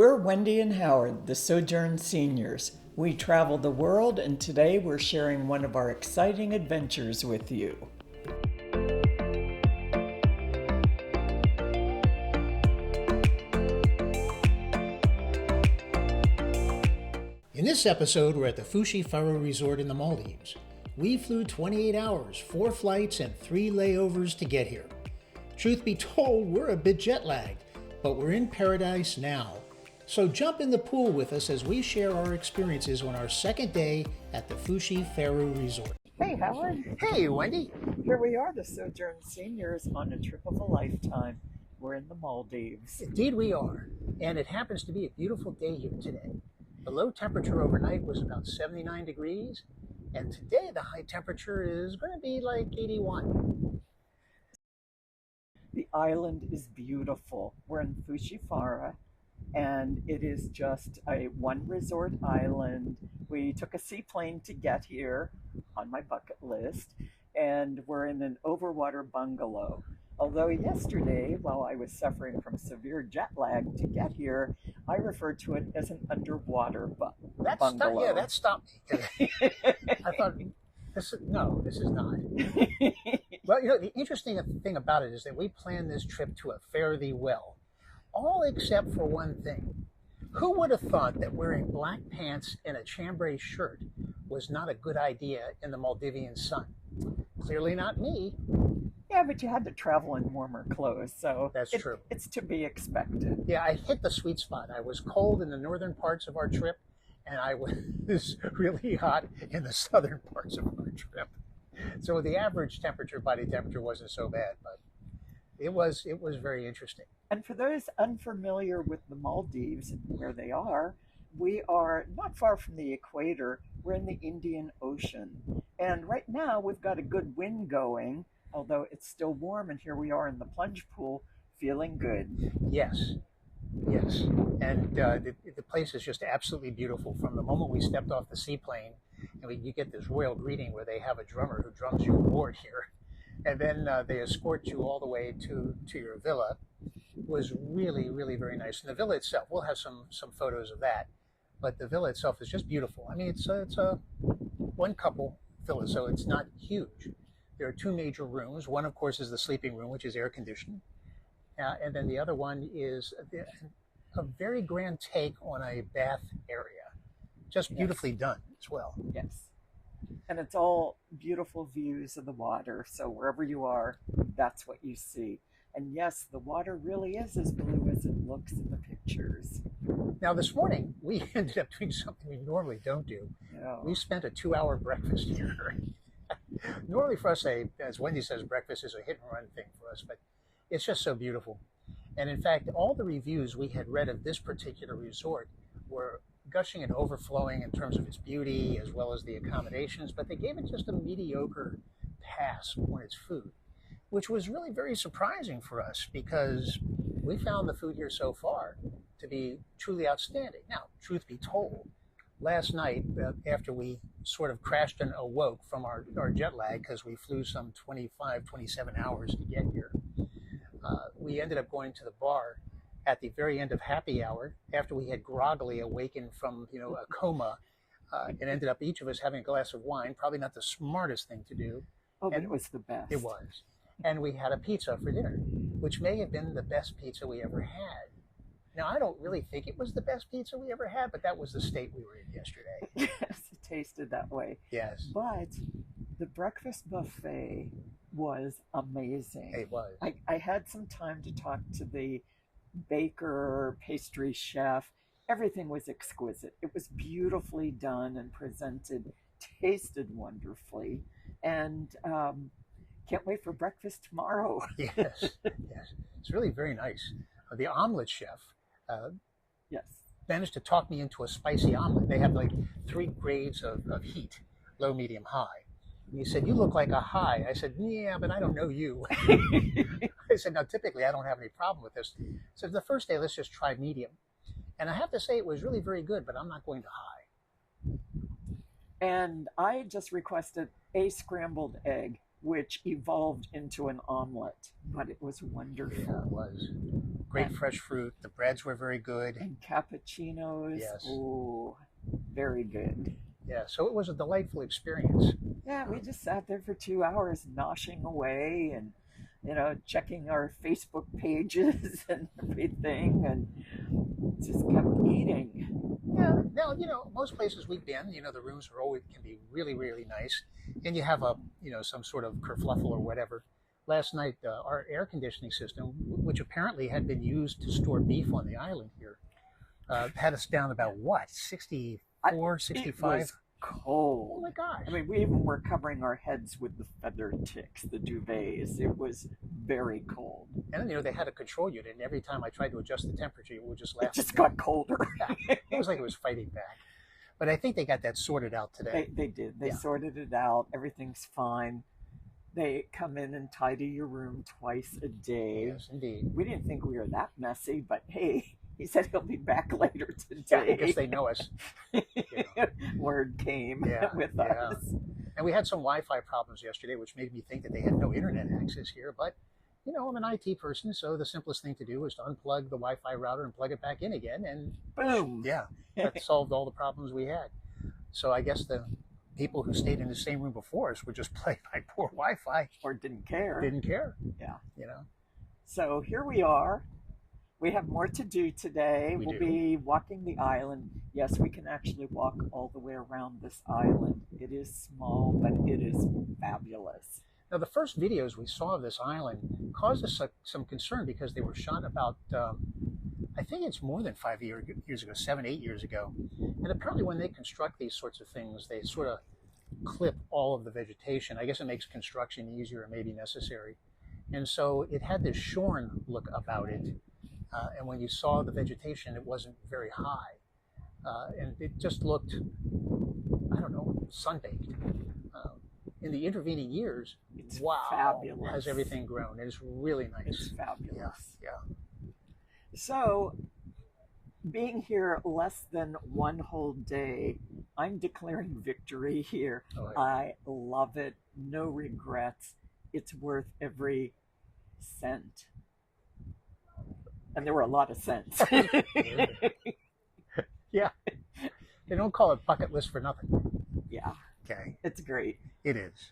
We're Wendy and Howard, the Sojourn Seniors. We travel the world, and today we're sharing one of our exciting adventures with you. In this episode, we're at the Fushifaru resort in the Maldives. We flew 28 hours, 4 flights, and 3 layovers to get here. Truth be told, we're a bit jet lagged, but we're in paradise now. So jump in the pool with us as we share our experiences on our second day at the Fushifaru resort. Hey, Howard. Hey, Wendy. Here we are, the Sojourn Seniors, on a trip of a lifetime. We're in the Maldives. Indeed we are, and it happens to be a beautiful day here today. The low temperature overnight was about 79 degrees, and today the high temperature is going to be like 81. The island is beautiful. We're in Fushifaru, and it is just a one resort island. We took a seaplane to get here on my bucket list, and we're in an overwater bungalow. Although yesterday, while I was suffering from severe jet lag to get here, I referred to it as an underwater bungalow. That stopped me. I thought, this is not. Well, the interesting thing about it is that we planned this trip to a fare thee well, all except for one thing. Who would have thought that wearing black pants and a chambray shirt was not a good idea in the Maldivian sun? Clearly not me. Yeah, but you had to travel in warmer clothes, so that's true. It's to be expected. Yeah, I hit the sweet spot. I was cold in the northern parts of our trip, and I was really hot in the southern parts of our trip. So the average body temperature wasn't so bad, but it was very interesting. And for those unfamiliar with the Maldives and where they are, we are not far from the equator. We're in the Indian Ocean. And right now we've got a good wind going, although it's still warm, and here we are in the plunge pool feeling good. Yes. And the place is just absolutely beautiful. From the moment we stepped off the seaplane, and you get this royal greeting where they have a drummer who drums you aboard here. And then they escort you all the way to your villa. It was really, really very nice. And the villa itself, we'll have some photos of that. But the villa itself is just beautiful. I mean, it's a one couple villa, so it's not huge. There are 2 major rooms. One, of course, is the sleeping room, which is air conditioned. And then the other one is a very grand take on a bath area. Just beautifully done as well. Yes. And it's all beautiful views of the water. So wherever you are, that's what you see. And yes, the water really is as blue as it looks in the pictures. Now, this morning, we ended up doing something we normally don't do. Yeah. We spent a 2-hour breakfast here. Normally for us, as Wendy says, breakfast is a hit and run thing for us, but it's just so beautiful. And in fact, all the reviews we had read of this particular resort were gushing and overflowing in terms of its beauty as well as the accommodations, but they gave it just a mediocre pass on its food, which was really very surprising for us because we found the food here so far to be truly outstanding. Now, truth be told, last night, after we sort of crashed and awoke from our jet lag, because we flew some 25, 27 hours to get here, we ended up going to the bar at the very end of happy hour after we had groggily awakened from a coma, and ended up each of us having a glass of wine. Probably not the smartest thing to do. Oh, but it was the best. It was. And we had a pizza for dinner, which may have been the best pizza we ever had. Now, I don't really think it was the best pizza we ever had, but that was the state we were in yesterday. Yes, it tasted that way. Yes. But the breakfast buffet was amazing. It was. I had some time to talk to the baker, pastry chef. Everything was exquisite. It was beautifully done and presented, tasted wonderfully, and can't wait for breakfast tomorrow. Yes. It's really very nice. The omelet chef yes, managed to talk me into a spicy omelet. They have like 3 grades of heat, low, medium, high. And he said, "You look like a high." I said, "Yeah, but I don't know you." I said, "Now, typically I don't have any problem with this." So the first day, let's just try medium. And I have to say it was really very good, but I'm not going to high. And I just requested a scrambled egg, which evolved into an omelet, but it was wonderful. Yeah, it was. great And, fresh fruit. The breads were very good. and cappuccinos. Yes. Ooh, very good. Yeah, so it was a delightful experience. Yeah, we just sat there for 2 hours noshing away and, checking our Facebook pages and everything and just kept eating. Yeah, now, most places we've been, the rooms are always can be really, really nice. And you have some sort of kerfluffle or whatever. Last night, our air conditioning system, which apparently had been used to store beef on the island here, had us down about what, 64, 65? It was cold. Oh my gosh. I mean, we even were covering our heads with the feather ticks, the duvets. It was very cold. And then, they had a control unit, and every time I tried to adjust the temperature, it would just laugh. It just got colder. Yeah, it was like it was fighting back. But I think they got that sorted out today. They did. They sorted it out. Everything's fine. They come in and tidy your room twice a day. Yes, indeed. We didn't think we were that messy, but hey, he said he'll be back later today. Yeah, I guess they know us. Word came with us. And we had some Wi-Fi problems yesterday, which made me think that they had no internet access here. But, I'm an IT person, so the simplest thing to do was to unplug the Wi-Fi router and plug it back in again. And boom. Yeah, that solved all the problems we had. So I guess the people who stayed in the same room before us were just plagued by poor Wi-Fi. Or didn't care. Yeah. So here we are. We have more to do today. We'll be walking the island. Yes, we can actually walk all the way around this island. It is small, but it is fabulous. Now, the first videos we saw of this island caused us some concern because they were shot about, I think it's more than 5 years ago, 7, 8 years ago. And apparently when they construct these sorts of things, they sort of clip all of the vegetation. I guess it makes construction easier and maybe necessary. And so it had this shorn look about it. And when you saw the vegetation, it wasn't very high. And it just looked, I don't know, sun-baked. In the intervening years, it's wow, fabulous. Has everything grown. It's really nice. It's fabulous. Yeah. So, being here less than one whole day, I'm declaring victory here. Oh, yeah. I love it. No regrets. It's worth every cent. And there were a lot of cents. Yeah. They don't call it bucket list for nothing. Yeah. Okay. It's great. It is.